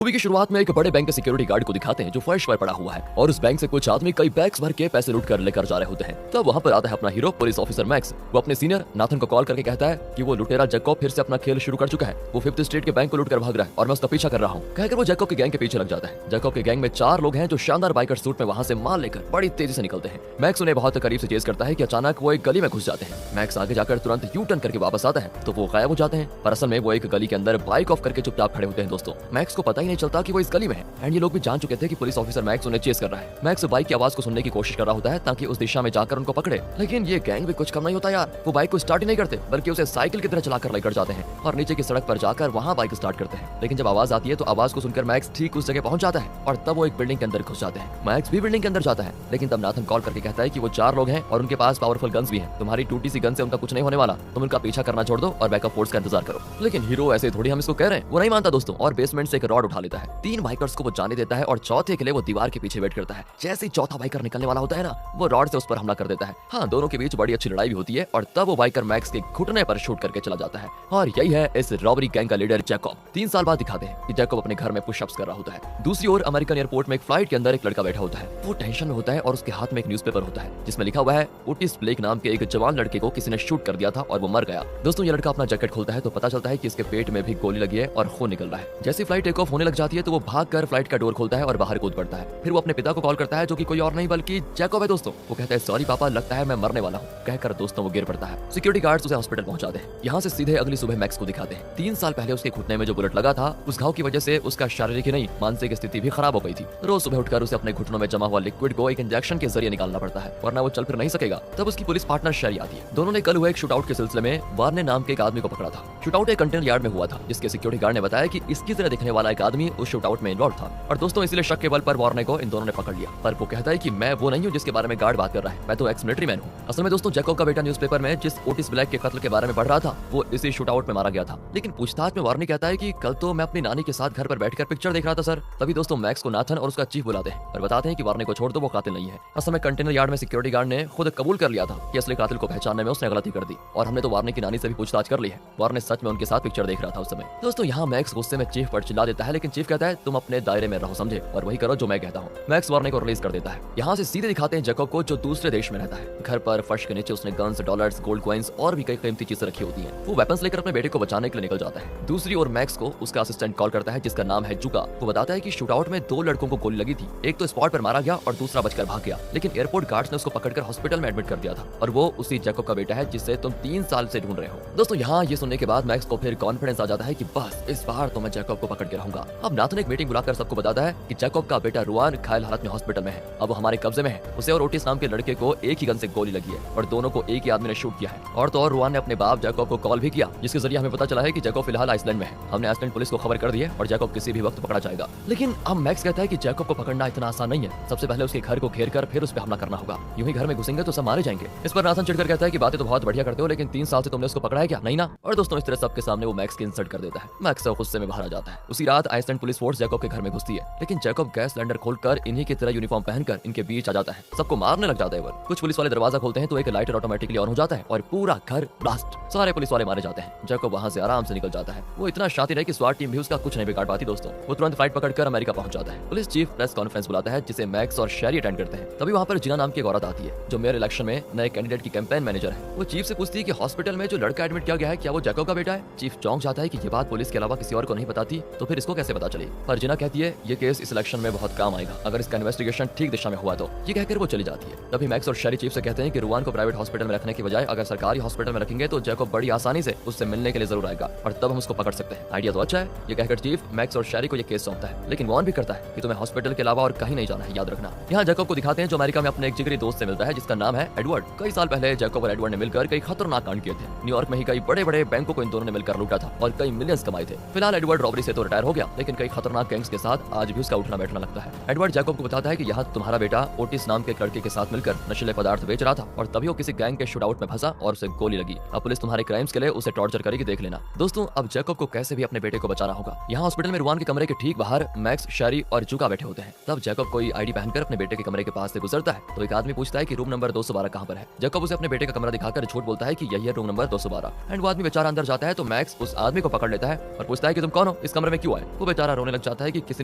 Movie की शुरुआत में एक बड़े बैंक के सिक्योरिटी गार्ड को दिखाते हैं जो फर्श पर पड़ा हुआ है और उस बैंक से कुछ आदमी कई बैग्स भर के पैसे लूट कर लेकर जा रहे होते हैं। तब वहाँ पर आता है अपना हीरो पुलिस ऑफिसर मैक्स। वो अपने सीनियर नाथन को कॉल करके कहता है कि वो लुटेरा जैकब फिर से अपना खेल शुरू कर चुका है। वो फिफ्थ स्ट्रीट के बैंक को लूट कर भाग रहा है और मैं उसका पीछा कर रहा हूँ। कहकर वो जैकब के गैंग के पीछे लग जाता है। जैकब के गैंग में 4 लोग हैं जो शानदार बाइकर सूट में वहाँ से माल लेकर बड़ी तेजी से निकलते हैं। मैक्स उन्हें बहुत करीब से चेज करता है कि अचानक वो एक गली में घुस जाते हैं। मैक्स आगे जाकर तुरंत यू टर्न करके वापस आता है तो वो गायब हो जाते हैं, पर असल में वो एक गली के अंदर बाइक ऑफ करके चुपचाप खड़े होते हैं। दोस्तों, मैक्स को पता ही नहीं चलता कि वो इस गली में है एंड ये लोग भी जान चुके थे कि पुलिस ऑफिसर मैक्स उन्हें चेस कर रहा है। मैक्स बाइक की आवाज को सुनने की कोशिश कर रहा होता है ताकि उस दिशा में जाकर उनको पकड़े, लेकिन ये गैंग भी कुछ कम नहीं होता यार। वो बाइक को स्टार्ट ही नहीं करते बल्कि उसे साइकिल की तरह चलाकर लेकर जाते हैं और नीचे की सड़क पर जाकर वहाँ बाइक स्टार्ट करते हैं। लेकिन जब आवाज आती है तो आवाज को सुनकर मैक्स ठीक उस जगह पहुंच जाता है और तब वो एक बिल्डिंग के अंदर घुस जाते हैं। मैक्स भी बिल्डिंग के अंदर जाता है, लेकिन तब नाथन कॉल करके कहता है कि वो 4 लोग हैं और उनके पास पावरफुल गन्स भी हैं। तुम्हारी टूटी सी गन से उनका कुछ नहीं होने वाला, तुम उनका पीछा करना छोड़ दो और बैकअप फोर्स का इंतजार करो। लेकिन हीरो ऐसे थोड़ी हम इसको कह रहे हैं, वो नहीं मानता दोस्तों और बेसमेंट से एक रॉड उठा लेता है। 3 बाइकर्स को वो जाने देता है और चौथे के लिए वो दीवार के पीछे वेट करता है। जैसे ही चौथा बाइकर निकलने वाला होता है ना, वो रॉड से उस पर हमला कर देता है। हाँ, दोनों के बीच बड़ी अच्छी लड़ाई भी होती है और तब वो बाइकर मैक्स के घुटने पर शूट करके चला जाता है। और यही है इस रॉबरी गैंग का लीडर जैकब। 3 साल बाद दिखाते हैं कि जैकब अपने घर में पुशअप्स कर रहा होता है। दूसरी ओर अमेरिकन एयरपोर्ट में एक फ्लाइट के अंदर एक लड़का बैठा होता है। वो टेंशन में होता है और उसके हाथ में एक न्यूज़पेपर होता है जिसमें लिखा हुआ है ओटिस ब्लेक नाम के एक जवान लड़के को किसी ने शूट कर दिया था और वो मर गया। दोस्तों, ये लड़का अपना जैकेट खोलता है तो पता चलता है कि इसके पेट में भी गोली लगी है और खून निकल रहा है। जैसे फ्लाइट टेक ऑफ होने लग जाती है तो वो भागकर फ्लाइट का डोर खोलता है और बाहर कूद पड़ता है। फिर वो अपने पिता को कॉल करता है जो कि कोई और नहीं बल्कि जैकब है। दोस्तों, वो कहता है सॉरी पापा, लगता है मैं मरने वाला हूँ। कहकर दोस्तों वो गिर पड़ता है। सिक्योरिटी गार्ड्स उसे हॉस्पिटल पहुंचाते हैं। यहाँ से सीधे अगली सुबह मैक्स को दिखाते हैं। 3 साल पहले उसके घुटने में जो बुलेट लगा था, उस घाव की वजह से उसका शारीरिक ही नहीं मानसिक स्थिति भी खराब हो गई थी। रोज सुबह उठकर उसे अपने घुटनों में जमा हुआ लिक्विड को एक इंजेक्शन के जरिए निकालना पड़ता है वरना वो चल फिर नहीं सकेगा। तब उसकी पुलिस पार्टनर शेरी आती है। दोनों ने कल हुए एक शूटआउट के सिलसिले में वार्ने नाम के एक आदमी को पकड़ा था। शूटआउट एक कंटेनर यार्ड में हुआ था जिसके सिक्योरिटी गार्ड ने बताया कि इसकी तरह दिखने वाला एक आदमी उस शूटआउट में इन्वॉल्व था। और दोस्तों, इसलिए शक के बल पर वार्ने को इन दोनों ने पकड़ लिया। पर वो कहता है कि मैं वो नहीं हूँ जिसके बारे में गार्ड बात कर रहा है, मैं तो एक्स मिलिट्री मैन हूँ। असल में दोस्तों, जैकब का बेटा न्यूज़पेपर में जिस ओटिस ब्लैक के कत्ल के बारे में पढ़ रहा था वो इसी शूटआउट में मारा गया था। लेकिन पूछताछ में वार्ने कहता है कि कल तो मैं अपनी नानी के साथ घर पर बैठकर पिक्चर देख रहा था सर। तभी दोस्तों मैक्स को नाथन और उसका चीफ बुलाते हैं और बताते हैं कि वार्ने को छोड़ दो, वो कातिल नहीं है। असल में कंटेनर यार्ड में सिक्योरिटी गार्ड ने खुद कबूल कर लिया था कि असली कातिल को पहचानने में उसने गलती कर दी और हमने तो वार्ने की नानी से भी पूछताछ कर ली है। वार्ने सच में उनके साथ पिक्चर देख रहा था उस समय। दोस्तों, यहाँ मैक्स गुस्से में चीफ पर चिल्ला देता है, लेकिन चीफ कहता है तुम अपने दायरे में रहो समझे और वही करो जो मैं कहता हूँ। मैक्स वार्ने को रिलीज कर देता है। यहाँ से सीधे दिखाते हैं जैकब को जो दूसरे देश में रहता है। घर पर फर्श के नीचे उसने गन्स, डॉलर्स, गोल्ड कॉइन्स और भी कई कीमती चीजें रखी होती हैं। वो वेपन्स लेकर अपने बेटे को बचाने के लिए निकल जाता है। दूसरी ओर मैक्स को उसका असिस्टेंट कॉल करता है जिसका नाम है जुका। वो बताता है कि शूटआउट में 2 लड़कों को गोली लगी थी, एक तो स्पॉट पर मारा गया और दूसरा बचकर भाग गया। लेकिन एयरपोर्ट गार्ड्स ने उसको पकड़कर हॉस्पिटल में एडमिट कर दिया था और वो उसी जैकब का बेटा है जिसे तुम 3 साल से ढूंढ रहे हो। दोस्तों, यहाँ ये सुनने के बाद मैक्स को फिर कॉन्फिडेंस आ जाता है कि बस इस बार तो मैं जैकब को पकड़ के रहूंगा। अब नाथन एक मीटिंग बुलाकर सबको बताता है कि जैकब का बेटा रुआन घायल हालत में हॉस्पिटल में है, अब वो हमारे कब्जे में है। उसे और ओटिस नाम के लड़के को एक ही गन से गोली लगी है और दोनों को एक ही आदमी ने शूट किया है। और तो और रुआन ने अपने बाप जैकब को कॉल भी किया जिसके जरिए हमें पता चला है कि जैकब फिलहाल आइसलैंड में है। हमने आइसलैंड पुलिस को खबर कर दी है और जैकब किसी भी वक्त पकड़ा जाएगा। लेकिन अब मैक्स कहता है कि जैकब को पकड़ना इतना आसान नहीं है। सबसे पहले उसके घर को घेर कर फिर उस पर हमला करना होगा। यूं ही घर में घुसेंगे तो सब मारे जाएंगे। इस पर नाथन चिढ़कर कहता है कि बातें तो बहुत बढ़िया करते हो, लेकिन 3 साल से तुमने उसको पकड़ा है क्या? नहीं ना। और दोस्तों, इस तरह सबके सामने वो मैक्स की इंसल्ट कर देता है। मैक्स गुस्से में बाहर आ जाता है। उसी रात आइसलैंड पुलिस फोर्स जैकब के घर में घुसती है, लेकिन जैकब गैस सिलेंडर खोलकर इन्हीं की तरह यूनिफॉर्म पहनकर इनके बीच आ जाता है। सबको मारने लग जाता है। वो कुछ पुलिस वाले दरवाजा खोलते हैं तो एक लाइटर ऑटोमेटिकली ऑन हो जाता है और पूरा घर ब्लास्ट। सारे पुलिस वाले मारे जाते हैं। जैकब वहां से आराम से निकल जाता है। वो इतना शातिर है कि स्वाट टीम भी उसका कुछ नहीं बिगाड़ पाती। दोस्तों, वो तुरंत फ्लाइट पकड़कर अमेरिका पहुंच जाता है। पुलिस चीफ प्रेस कॉन्फ्रेंस बुलाता है जिसे मैक्स और शेरी अटेंड करते हैं। तभी वहां पर जिना नाम की एक औरत आती है जो मेयर इलेक्शन में नए कैंडिडेट की कैंपेन मैनेजर है। वो चीफ से पूछती है कि हॉस्पिटल में जो लड़का एडमिट किया गया है क्या वो जैकब का बेटा है? चीफ चौंक जाता है कि ये बात पुलिस के अलावा किसी और को नहीं बताती तो फिर इसको कैसे पता चली। पर जिना कहती है ये केस इस इलेक्शन में बहुत काम आएगा अगर इसका इन्वेस्टिगेशन ठीक दिशा में हुआ तो। ये कहकर वो चली जाती है। तभी मैक्स और शेरी चीफ से कहते हैं कि रुआन को प्राइवेट हॉस्पिटल में रखने की बजाय अगर सरकारी हॉस्पिटल में रखेंगे तो जैकब बड़ी आसानी से उससे मिलने के लिए जरूर आएगा और तब हम उसको पकड़ सकते हैं। आइडिया तो अच्छा है। ये कहकर चीफ मैक्स और शेरी को ये केस सौंपता है, लेकिन वार्न भी करता है कि तुम्हें हॉस्पिटल के अलावा और कहीं नहीं जाना है, याद रखना। यहाँ जैकब को दिखाते हैं जो अमेरिका में अपने एक जिगरी दोस्त से मिलता है जिसका नाम है एडवर्ड। कई साल पहले जैकब और एडवर्ड ने मिलकर कई खतरनाक कांड किए थे। न्यूयॉर्क में ही कई बड़े बड़े बैंकों को इन दोनों ने मिलकर लूटा था और कई मिलियंस कमाए थे। फिलहाल एडवर्ड रॉबरी से तो रिटायर हो गया, लेकिन कई खतरनाक गैंग्स के साथ आज भी उसका उठना बैठना लगता है। एडवर्ड जैकब को बताता है कि यहाँ तुम्हारा बेटा ओटिस नाम के लड़के के साथ मिलकर नशीले पदार्थ बेच रहा था और तभी वो किसी गैंग के शूटआउट में फंसा और उसे गोली लगी। अब पुलिस तुम्हारे क्राइम्स के लिए उसे टॉर्चर करेगी, देख लेना। दोस्तों, अब जैकब को कैसे भी अपने बेटे को बचाना होगा। यहाँ हॉस्पिटल में रुआन के कमरे के ठीक बाहर मैक्स, शेरी और जुका बैठे होते हैं। तब जैकब कोई आईडी पहनकर अपने बेटे के कमरे के पास से गुजरता है तो एक आदमी पूछता है कि रूम नंबर 212 कहाँ पर है। जैकब उसे अपने बेटे का कमरा दिखाकर झूठ बोलता है कि यही है रूम नंबर 212 एंड वो आदमी बेचारा अंदर जाता है तो मैक्स उस आदमी को पकड़ लेता है और पूछता है कि तुम कौन हो, इस कमरे में क्यों आए। वो बेचारा रोने लग जाता है कि किसी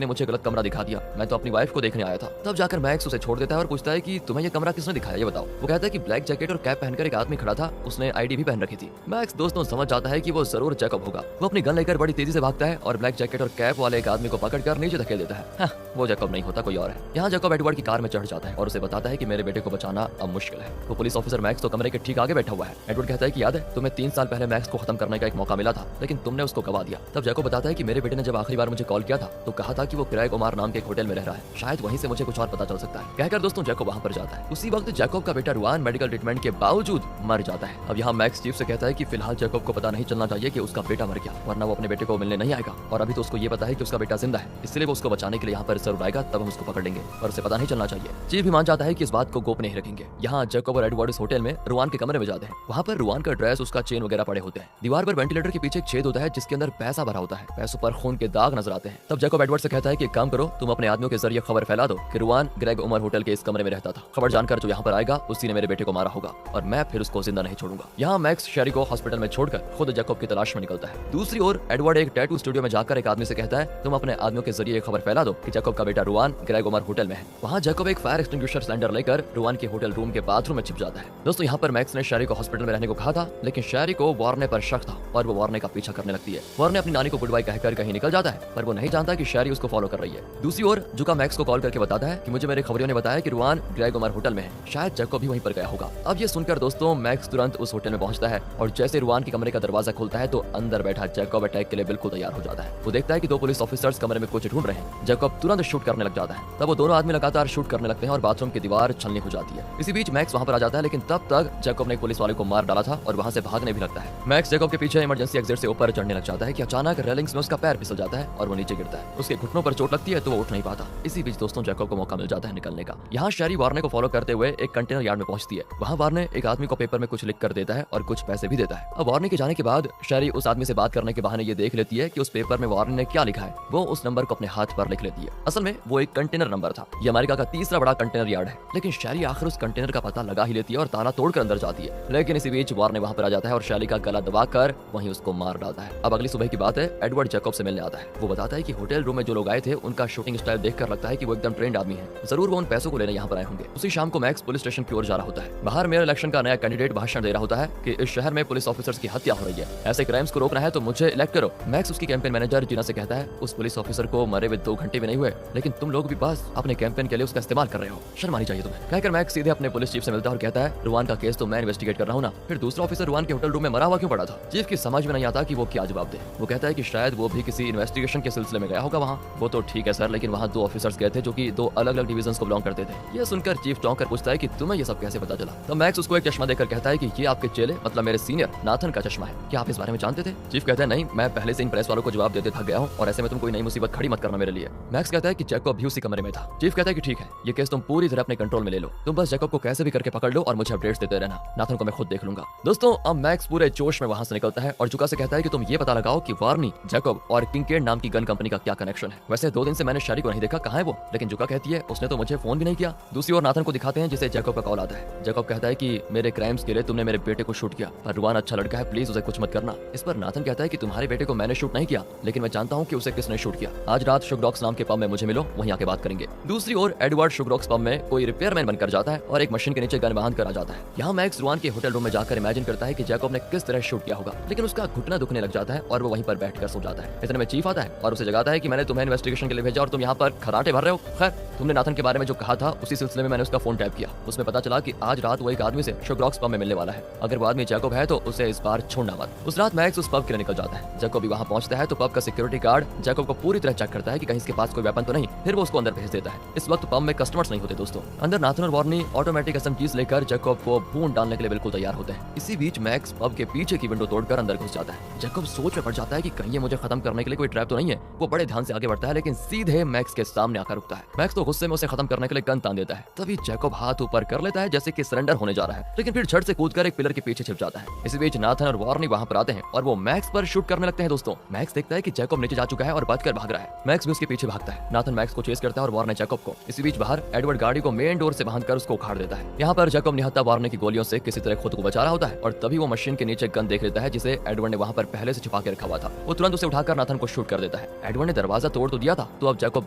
ने मुझे गलत कमरा दिखा दिया, मैं तो अपनी वाइफ को देखने आया था। तब जाकर मैक्स उसे छोड़ देता है और पूछता है कि तुम्हें ये कमरा किसने दिखाया, ये बताओ। वो कहता है कि ब्लैक जैकेट और कैप पहनकर एक आदमी खड़ा था, उसने आईडी भी पहन रखी थी। मैक्स दोस्तों समझ जाता है कि वो जरूर जैकब होगा। वो अपनी गन लेकर बड़ी तेजी से भागता है और ब्लैक जैकेट और कैप वाले एक आदमी को पकड़कर नीचे धकेल देता है। हाँ, वो जैकब नहीं होता, कोई और है। यहाँ जैकब एडवर्ड की कार में चढ़ जाता है और उसे बताता है कि मेरे बेटे को बचाना अब मुश्किल है। वो पुलिस ऑफिसर मैक्स तो कमरे के ठीक आगे बैठा हुआ है। एडवर्ड कहता है कि याद है तुम्हें 3 साल पहले मैक्स को खत्म करने का एक मौका मिला था, लेकिन तुमने उसको गवा दिया। तब जैकब बताता है कि मेरे बेटे ने जब आखिरी बार मुझे कॉल किया था तो कहा था कि वो क्रेग ओमार नाम के एक होटल में रह रहा है, शायद वहीं से मुझे कुछ और पता चल सकता है। कहकर दोस्तों जैकब वहां पर जाता है। उसी वक्त जैकब का बेटा रुआन मेडिकल ट्रीटमेंट के बावजूद मर जाता है। अब यहाँ मैक्स चीफ से कहता है कि फिलहाल जैकब को पता नहीं चलना चाहिए कि उसका बेटा मर गया, वरना वो अपने बेटे को मिलने नहीं आएगा। और अभी तो उसको ये पता है कि उसका बेटा जिंदा है, इसलिए वो उसको बचाने के लिए यहाँ पर जरूर आएगा, तब हम उसको पकड़ लेंगे, और उसे पता नहीं चलना चाहिए। चीफ भी मान जाता है कि इस बात को गोपनीय नहीं रखेंगे। यहाँ जैकब और एडवर्ड इस होटल में रुआन के कमरे में जाते हैं। वहाँ पर रुआन का ड्रेस, उसका चेन वगैरह पड़े होते हैं। दीवार पर वेंटिलेटर के पीछे एक छेद होता है जिसके अंदर पैसा भरा होता है। पैसों पर खून के दाग नजर आते हैं। तब जैकब एडवर्ड से कहता है कि एक काम करो, तुम अपने आदमियों के जरिए खबर फैला दो कि रुआन ग्रेग उमर होटल के इस कमरे में रहता था। खबर जानकर जो यहाँ पर आएगा उसी ने मेरे बेटे को मारा होगा और मैं फिर उसको जिंदा नहीं छोड़ूंगा। यहाँ मैक्स शेरी को हॉस्पिटल में छोड़कर खुद जैकब की तलाश में निकलता है। दूसरी ओर एडवर्ड एक टैटू स्टूडियो में जाकर एक आदमी से कहता है तुम अपने आदमियों के जरिए खबर फैला दो कि जैकब का बेटा रुआन ग्रेग उमर होटल में है। वहाँ जैकब एक फायर एक्सटिंग्विशर सिलेंडर लेकर रुआन के होटल रूम के बाथरूम में छिप जाता है। दोस्तों यहाँ पर मैक्स ने शेरी को हॉस्पिटल में रहने को कहा था, लेकिन शेरी को वार्ने पर शक था और वो वार्ने का पीछा करने लगती है। वार्ने अपनी नानी को गुड बाय कहकर कहीं निकल जाता है, पर वो नहीं जानता कि शेरी उसको फॉलो कर रही है। दूसरी ओर जुका मैक्स को कॉल करके बताता है कि मुझे मेरे खबरियों ने बताया कि रुआन ग्रेग उमर होटल में है, शायद जैकब भी वहीं पर गया होगा। अब ये सुनकर दोस्तों मैक्स तुरंत उस होटल में पहुंचता है और जैसे रुआन के कमरे का दरवाजा खुलता है तो अंदर बैठा जैकब अटैक के लिए बिल्कुल तैयार हो जाता है। वो देखता है कि 2 पुलिस ऑफिसर्स कमरे में कुछ ढूंढ रहे हैं। जैकब तुरंत शूट करने लग जाता है। तब वो दोनों आदमी लगातार शूट करने लगते हैं और बाथरूम की दीवार छलनी हो जाती है। इसी बीच मैक्स वहां पर आ जाता है, लेकिन तब तक जैकब ने एक पुलिस वाले को मार डाला था और वहां से भागने भी लगता है। मैक्स जैकब के पीछे इमरजेंसी एग्जिट से ऊपर चढ़ने लग जाता है कि अचानक रेलिंग्स में उसका पैर फिसल जाता है और वो नीचे गिरता है। उसके घुटनों पर चोट लगती है तो वो उठ नहीं पाता। इसी बीच दोस्तों जैकब को मौका मिल जाता है निकलने का। यहाँ शेरी वार्ने को फॉलो करते हुए एक कंटेनर यार्ड में पहुंचती है। वहाँ वार्ने एक आदमी को पेपर में कुछ लिख कर देता है और कुछ पैसे भी देता है। अब वार्ने के जाने के बाद शेरी उस आदमी से बात करने के बहाने ये देख लेती है कि उस पेपर में वार्ने ने क्या लिखा है। वो उस नंबर को अपने हाथ पर लिख लेती है। असल में वो एक कंटेनर नंबर था। ये अमेरिका का तीसरा बड़ा कंटेनर यार्ड है, लेकिन शेरी आखिर उस कंटेनर का पता लगा ही लेती है और ताला तोड़कर अंदर जाती है। लेकिन इसी बीच वार्ने वहाँ पर आ जाता है और शेरी का गला दबाकर वहीं उसको मार डालता है। अब अगली सुबह की बात है, एडवर्ड जैकब से मिलने आता है। वो बताता है कि होटल रूम में जो लोग आए थे उनका शूटिंग स्टाइल देखकर लगता है कि वो एकदम ट्रेंड आदमी है, जरूर वो उन पैसों को लेने यहाँ पर आए होंगे। उसी शाम को मैक्स पुलिस स्टेशन की ओर जा रहा होता है। बाहर मेयर इलेक्शन का नया कैंडिडेट भाषण दे रहा होता है कि इस शहर में पुलिस ऑफिसर्स की हत्या हो रही है, ऐसे क्राइम्स को रोकना है तो मुझे इलेक्ट करो। मैक्स उसकी कैंपेन मैनेजर जीना से कहता है उस पुलिस ऑफिसर को मरे हुए 2 घंटे भी नहीं हुए, लेकिन तुम लोग भी बस अपने कैंपेन के लिए उसका इस्तेमाल कर रहे हो, शर्म आनी चाहिए तुम्हें। कहकर मैक्स सीधे अपने पुलिस चीफ से मिलता है और कहता है रुआन का केस तो मैं इन्वेस्टिगेट कर रहा हूँ ना, फिर दूसरा ऑफिसर रुआन के होटल रूम में मरा हुआ क्यों पड़ा था। चीफ की समझ में नहीं आता कि वो क्या जवाब दे। वो कहता है कि शायद वो भी किसी इन्वेस्टिगेशन के सिलसिले में गया होगा वहाँ। वो तो ठीक है सर, लेकिन वहाँ 2 ऑफिसर्स गए थे जो कि 2 अलग अलग डिविजन को बिलोंग करते थे। ये सुनकर चीफ चौंक कर पूछता है कि तुम्हें ये सब कैसे पता चला। तो मैक्स उसको एक चश्मा देकर कहता है कि ये आपके चेले मतलब मेरे सीनियर नाथन का चश्मा है, क्या आप इस बारे में जानते थे। चीफ कहता है नहीं, मैं पहले से इन प्रेस वालों को जवाब देते थक गया हूँ और ऐसे में तुम कोई नई मुसीबत खड़ी मत करना मेरे लिए। मैक्स कहता है कि जैकब भी उसी कमरे में था। चीफ कहता है कि ठीक है, ये केस तुम पूरी तरह अपने कंट्रोल में ले लो, तुम बस जैकब को कैसे भी करके पकड़ लो और मुझे अपडेट्स देते रहना, नाथन को मैं खुद देख लूंगा। दोस्तों अब मैक्स पूरे जोश में वहां से निकलता है और जुका से कहता है कि तुम ये पता लगाओ कि वार्नी, जैकब और किंकेड नाम की गन कंपनी का क्या कनेक्शन है। वैसे 2 दिन से मैंने शेरी को नहीं देखा, कहाँ है वो, लेकिन जुका कहती है उसने तो मुझे फोन भी नहीं किया। दूसरी ओर नाथन को दिखाते हैं जिसे जैकब का कॉल आता है। जैकब कहता है कि मेरे क्राइम्स के लिए तुमने मेरे बेटे को शूट किया, पर रुआन अच्छा लड़का है, प्लीज उसे कुछ मत करना। इस पर नाथन कहता है कि तुम्हारे बेटे को मैंने शूट नहीं किया, लेकिन मैं जानता हूँ कि उसे किसने शूट किया। आज रात शुगरॉक्स नाम के पब में मुझे मिलो, वहीं आके बात करेंगे। दूसरी ओर एडवर्ड शुगरॉक्स पब में कोई रिपेयरमैन बनकर जाता है और एक मशीन के नीचे गन बांध कर आ जाता है। यहाँ मैक्स रुआन के होटल रूम में जाकर इमेजिन करता है कि जैकब ने किस तरह शूट किया होगा, लेकिन उसका घुटना दुखने लग जाता है और वो वहीं पर बैठकर सो जाता है। इतने में चीफ आता है और उसे जगाता है कि मैंने तुम्हें इन्वेस्टिगेशन के लिए भेजा और तुम यहाँ पर खराटे भर रहे हो। खैर तुमने नाथन के बारे में जो कहा था उसी सिलसिले में मैंने उसका फोन टैप किया, उसमें पता चला कि आज रात वो एक आदमी से शुगरॉक्स पब में मिलने वाला है। अगर वो आदमी जैकब है तो उसे इस बार छोड़ना मत। उस रात मैक्स उस पब के लिए निकल जाता है। जैकब भी वहाँ पहुंचता है तो पब का सिक्योरिटी गार्ड जैकब को पूरी तरह चेक करता है कि कहीं इसके पास कोई वेपन तो नहीं, फिर वो उसको अंदर भेज देता है। इस वक्त पब में कस्टमर्स नहीं होते दोस्तों। अंदर नाथन और वार्नी ऑटोमेटिक एसएमजीज लेकर जैकब को भून डालने के लिए बिल्कुल तैयार होते हैं। इसी बीच मैक्स पब के पीछे की विंडो तोड़कर अंदर घुस जाता है। जैकब सोच में पड़ जाता है कि कहीं ये मुझे खत्म करने के लिए कोई ट्रैप तो नहीं है। वो बड़े ध्यान से आगे बढ़ता है, लेकिन सीधे मैक्स के सामने आकर रुकता है। मैक्स तो गुस्से में उसे खत्म करने के लिए गन तान देता है। तभी जैकब हाथ ऊपर कर लेता है जैसे कि सरेंडर होने जा रहा है, लेकिन फिर झट से कूदकर एक पिलर के पीछे छिप जाता है। इसी बीच नाथन और वार्नी वहां पर आते हैं और वो मैक्स पर शूट करने लगते हैं। दोस्तों मैक्स देखता है कि जैकब नीचे जा चुका है और बचकर भाग रहा है। मैक्स भी उसके पीछे भागता है। नाथन मैक्स को चेस करता है और वार्ने जैकब को। इसी बीच बाहर एडवर्ड गाड़ी को मेन डोर से बांधकर उसको उखाड़ देता है। यहाँ पर जैकब निहत्था वार्ने की गोलियों से किसी तरह खुद को बचा रहा होता है और तभी वो मशीन के नीचे गन देख लेता है जिसे एडवर्ड ने वहाँ पर पहले से छिपा के रखा हुआ था। वो तुरंत उसे उठाकर नाथन को शूट कर देता जाता है। एडवर्ड ने दरवाजा तोड़ तो दिया था, तो अब जैकब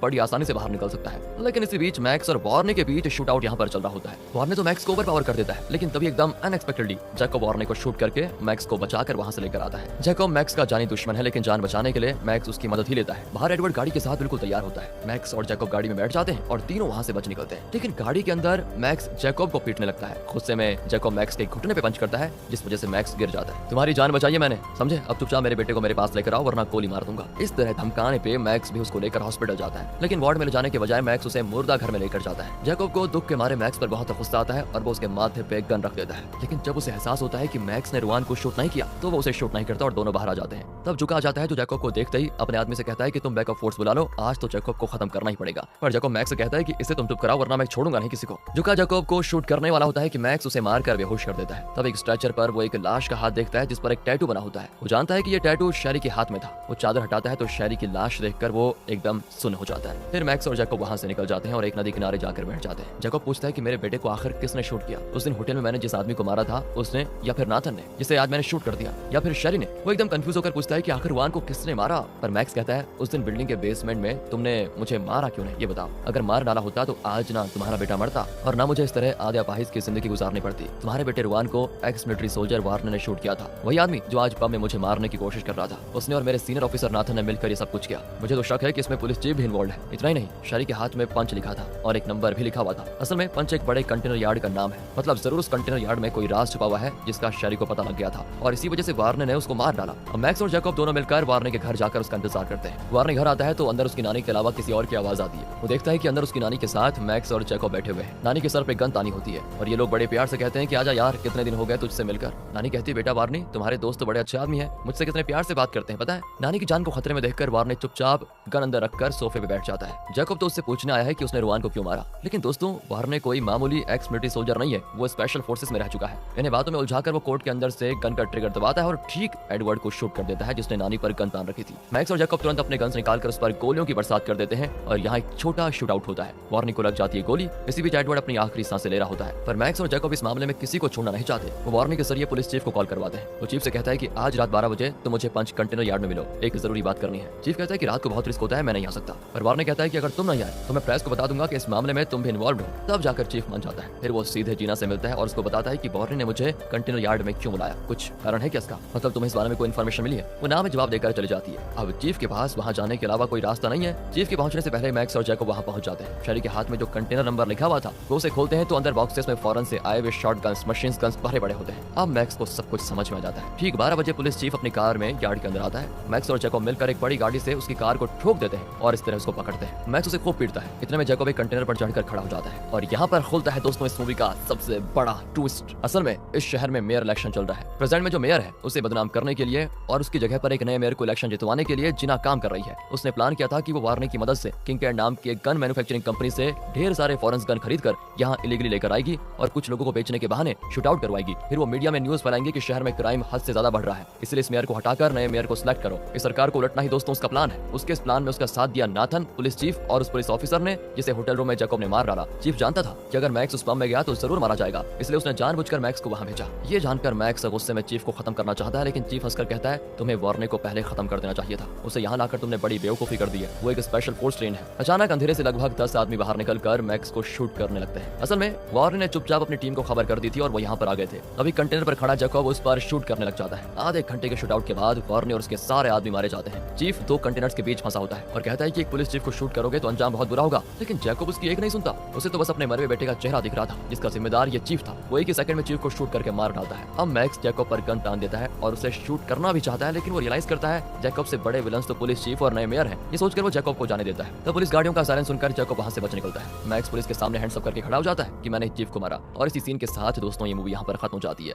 बड़ी आसानी से बाहर निकल सकता है। लेकिन इसी बीच मैक्स और वार्ने के बीच शूट आउट यहाँ पर चल रहा होता है। वार्ने तो मैक्स को ओवर पावर कर देता है, लेकिन तभी एकदम अनएक्सपेक्टेडली जैकब वार्ने को शूट करके मैक्स को बचाकर वहां से लेकर आता है। जैकब मैक्स का जानी दुश्मन है, लेकिन जान बचाने के लिए मैक्स उसकी मदद ही लेता है। बाहर एडवर्ड गाड़ी के साथ बिल्कुल तैयार होता है। मैक्स और जैकब गाड़ी में बैठ जाते हैं और तीनों वहां से बच निकलते हैं। लेकिन गाड़ी के अंदर मैक्स जैकब को पीटने लगता है। गुस्से में जैकब मैक्स के घुटने पे पंच करता है, जिस वजह से मैक्स गिर जाता है। तुम्हारी जान बचाई है मैंने, समझे? अब चुपचाप मेरे बेटे को मेरे पास लेकर आओ वरना गोली मार दूंगा। इस तरह धमकाने पे मैक्स भी उसको लेकर हॉस्पिटल जाता है, लेकिन वार्ड में ले जाने के बजाय मैक्स उसे मुर्दा घर में लेकर जाता है। जैकब को दुख के मारे मैक्स पर बहुत गुस्सा आता है और वो उसके माथे पे गन रख देता है। लेकिन जब उसे एहसास होता है कि मैक्स ने रुआन को शूट नहीं किया, तो वो उसे शूट नहीं करता और दोनों बाहर आ जाते हैं। तब जुका जाता है जो जैकब को देखते ही अपने आदमी से कहता है कि तुम बैकअप फोर्स बुला लो, आज तो जैकब को खत्म करना ही पड़ेगा। पर जैकब मैक्स से कहता है कि इसे तुम चुप कराओ वरना मैं छोड़ूंगा नहीं किसी को। जुका जैकब को शूट करने वाला होता है कि मैक्स उसे मारकर बेहोश कर देता है। तब एक स्ट्रेचर पर वो एक लाश का हाथ देखता है जिस पर एक टैटू बना होता है। वो जानता है कि ये टैटू शैरी के हाथ में था। वो चादर हटाता है तो शैरी की लाश देखकर वो एकदम सुन्न हो जाता है। फिर मैक्स और जैकब वहां से निकल जाते हैं और एक नदी किनारे जाकर बैठ जाते हैं। जैकब पूछता है कि मेरे बेटे को आखिर किसने शूट किया? उस दिन होटल में मैंने जिस आदमी को मारा था उसने, या फिर नाथन ने जिसे आज मैंने शूट कर दिया, या फिर शैरी ने? वो एकदम कंफ्यूज होकर पूछता है कि आखिर रुआन को किसने मारा? पर मैक्स कहता है उस दिन बिल्डिंग के बेसमेंट में तुमने मुझे मारा क्यों नहीं, ये बताओ। अगर मार डाला होता तो आज ना तुम्हारा बेटा मरता और ना मुझे इस तरह आधे अपाहिज की जिंदगी गुजारनी पड़ती। तुम्हारे बेटे रुआन को एक्स मिलिट्री सोल्जर वार्ने ने शूट किया था, वही आदमी जो आज पब में मुझे मारने की कोशिश कर रहा था। उसने और मेरे सीनियर ऑफिसर नाथन ने मिलकर ये सब कुछ किया। मुझे तो शक है कि इसमें पुलिस चीफ भी इन्वॉल्व है। इतना ही नहीं, शैरी के हाथ में पंच लिखा था और एक नंबर भी लिखा हुआ था। असल में पंच एक बड़े कंटेनर यार्ड का नाम है, मतलब जरूर उस कंटेनर यार्ड में कोई राज छुपा हुआ है जिसका शैरी को पता लग गया था और इसी वजह से वार्ने ने उसको मार डाला। और मैक्स और जैकब दोनों मिलकर वार्ने के घर जाकर उसका इंतजार करते हैं। वार्ने घर आता है तो अंदर उसकी नानी के अलावा किसी और की आवाज आती है। वो देखता है कि अंदर उसकी नानी के साथ मैक्स और जैकब बैठे हुए हैं। नानी के सर पे गन तानी होती है और ये लोग बड़े प्यार से कहते हैं कि आजा यार, कितने दिन हो गए तुझसे मिलकर। नानी कहती है बेटा वार्ने, तुम्हारे दोस्त तो बड़े अच्छे आदमी है, मुझसे कितने प्यार से बात करते हैं पता है। नानी की जान को खतरे में देखकर वार्ने चुपचाप गन अंदर रखकर सोफे पे बैठ जाता है। जैकब तो उससे पूछने आया है कि उसने रुआन को क्यों मारा, लेकिन दोस्तों वार्ने कोई मामूली एक्स मिलिट्री सोल्जर नहीं है, वो स्पेशल फोर्सेस में रह चुका है। इन्हें बातों में उलझाकर वो कोर्ट के अंदर से गन का ट्रिगर दबाता है और ठीक एडवर्ड को शूट कर देता है जिसने नानी पर गन तान रखी थी। मैक्स और जैकब तुरंत अपने गन्स निकालकर उस पर गोलियों की बरसात कर देते हैं और यहाँ एक छोटा शूट आउट होता है। वार्ने को लग जाती है गोली। इसी बीच एडवर्ड अपनी आखिरी सांसें ले रहा होता है, पर मैक्स और जैकब इस मामले में किसी को छोड़ना नहीं चाहते। वो वार्ने के जरिए पुलिस चीफ को कॉल करवाते हैं। वो चीफ से कहता है कि आज रात 12 बजे तो मुझे पंच कंटेनर यार्ड में मिलो, एक जरूरी बात करनी है। चीफ कहता है कि रात को बहुत रिस्क होता है, मैं नहीं आ सकता। पर वार्ने कहता है कि अगर तुम नहीं आए तो मैं प्रेस को बता दूंगा कि इस मामले में तुम भी इन्वॉल्व हो। तब जाकर चीफ मान जाता है। फिर वो सीधे जीना से मिलता है और उसको बताता है कि वार्ने ने मुझे कंटेनर यार्ड में क्यों बुलाया, कुछ कारण है क्या इसका, मतलब तुम्हें इस बारे में कोई इन्फॉर्मेशन मिली है? वो नाम जवाब देकर चली जाती है। अब चीफ के पास वहाँ जाने के अलावा कोई रास्ता नहीं है। चीफ के पहुंचने से पहले मैक्स और जैकब वहाँ पहुंच जाते हैं। शैरी के हाथ में जो कंटेनर नंबर लिखा हुआ था वो उसे खोलते हैं तो अंदर बॉक्सेस में फौरन से आए हुए शॉर्ट गन्स, मशीन गन्स भरे पड़े होते हैं। अब मैक्स को सब कुछ समझ में आ जाता है। ठीक 12 बजे पुलिस चीफ अपनी कार में यार्ड के अंदर आता है। मैक्स और जैकब मिलकर एक बड़ी गाड़ी से उसकी कार को ठोक देते हैं और इस तरह उसको पकड़ते हैं। मैक्स उसे खूब पीटता है। इतने में जैकब एक कंटेनर पर चढ़कर खड़ा हो जाता है और यहाँ पर खुलता है दोस्तों इस मूवी का सबसे बड़ा ट्विस्ट। असल में इस शहर में मेयर इलेक्शन चल रहा है। प्रेसिडेंट में जो मेयर है उसे बदनाम करने के लिए और उसकी जगह पर एक नए मेयर को इलेक्शन जितवाने के लिए जिना काम कर रही है। उसने प्लान किया था कि वो वार्ने की मदद से किंग कैट नाम की एक गन मैन्युफैक्चरिंग कंपनी से ढेर सारे फॉरेन गन खरीद कर यहाँ इलीगली लेकर आएगी और कुछ लोगों को बेचने के बहाने शूट आउट करवाएगी। फिर वो मीडिया में न्यूज फैलाएंगे कि शहर में क्राइम हद से ज्यादा बढ़ रहा है, इसलिए इस मेयर को हटाकर नए मेयर को सिलेक्ट करो। इस सरकार को उलटना ही दोस्तों उसका प्लान है। उसके इस प्लान में उसका साथ दिया नाथन, पुलिस चीफ और उस पुलिस ऑफिसर ने जिसे होटल रूम में जैकब ने मार डाला। चीफ जानता था कि अगर मैक्स उस पब में गया तो जरूर मारा जाएगा, इसलिए उसने जानबूझकर मैक्स को वहां भेजा। ये जानकर मैक्स गुस्से में चीफ को खत्म करना चाहता है, लेकिन चीफ हंसकर कहता है तुम्हें वार्ने को पहले खत्म कर देना चाहिए था, उसे यहाँ लाकर तुमने बड़ी बेवकूफी कर दी है, वो एक स्पेशल फोर्स ट्रेन है। अचानक अंधेरे से लगभग 10 आदमी बाहर निकलकर मैक्स को शूट करने लगते हैं। असल में वार्ने ने चुपचाप अपनी टीम को खबर कर दी थी और वो यहाँ पर आ गए थे। अभी कंटेनर पर खड़ा जैकब उस पर शूट करने लग जाता है। आधे घंटे के शूट आउट के बाद वार्ने और उसके सारे आदमी मारे जाते हैं। चीफ 2 कंटेनर्स के बीच फंसा होता है और कहता है कि एक पुलिस चीफ को शूट करोगे तो अंजाम बहुत बुरा होगा, लेकिन जैकब उसकी एक नहीं सुनता। उसे तो बस अपने मरे हुए बेटे का चेहरा दिख रहा था जिसका जिम्मेदार ये चीफ था। वो एक ही सेकंड में चीफ को शूट करके मार डालता है। अब मैक्स जैकब पर गन तान देता है और उसे शूट करना भी चाहता है, लेकिन वो रियलाइज करता है जैकब से बड़े विलन्स तो पुलिस चीफ और नए मेयर हैं। ये सोचकर वो जैकब को जाने देता है। तब पुलिस गाड़ियों का सायरन सुनकर जैकब वहां से बच निकलता है। मैक्स पुलिस के सामने हैंड्स अप करके खड़ा हो जाता है कि मैंने चीफ को मारा और इसी सीन के साथ दोस्तों ये मूवी यहाँ पर खत्म हो जाती है।